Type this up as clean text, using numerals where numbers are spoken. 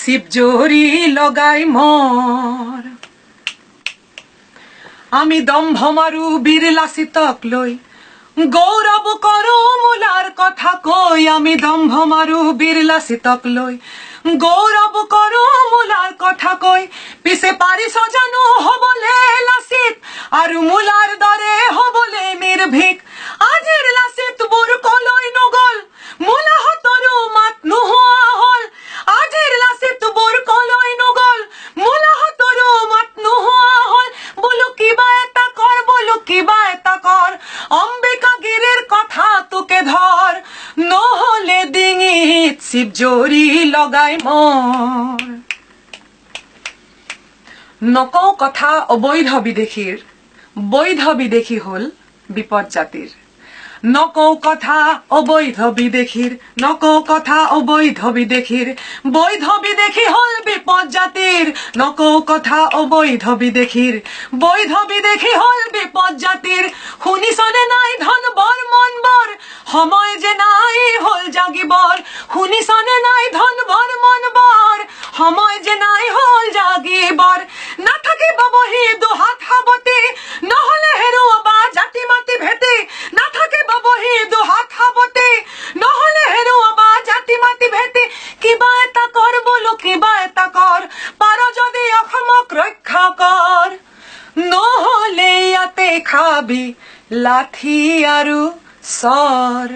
শিবজরি লগাই মর আমি দম্ভ মারু বিড়লা শীতক লই গৌরব করো মূলার কথা কই আমি দম্ভ মারু বিড়লা শীতক লই গৌরব করো মূলার কথা কই পিছে পারি সজানো হবলে লাসিত আর মূলার দরে হবলে নির্ভীক আজির লাসিত বুর কলই নগল মূলা হতরু মাত নুহুয়া হল আজির লাসিত বুর কলই নগল মূলা হতরু মাত নুহুয়া হল বলো কিবা এটা কর বলো কিবা এটা কর অম্বিকা গিরির কথা তোকে ধর নহলে ডিঙিত শিবজরি লগাই মর নকও কথা অবৈধ বিদেশীৰ বৈধ বিদেশী হল বিপদ জাতিৰ নকও কথা অবৈধ বিদেশীৰ নকও কথা অবৈধ বিদেশীৰ বৈধ বিদেশী হল বিপদ জাতিৰ নকও কথা অবৈধ বিদেশীৰ বৈধ বিদেশী হল বিপদ জাতিৰ শুনিছনে নাই ধন বৰ মন বৰ সময় যে নাই হল জাগিবৰ শুনিছনে নাই ধন বৰ মন বৰ সময় যে নাই হল জাগিবৰ নাথাকিব বহি দুহাত সাবতি নহলে হেৰুৱাবা জাতি মাতি ভেটি নাথাকিব বহি দুহাত সাবতি নহলে হেৰুৱাবা জাতি মাতি ভেটি কিবা এটা কৰ বোলো কিবা এটা কৰ পাৰ যদি অসমক ৰক্ষা কৰ নহলে ইয়াতে খাবি লাঠি আৰু চৰ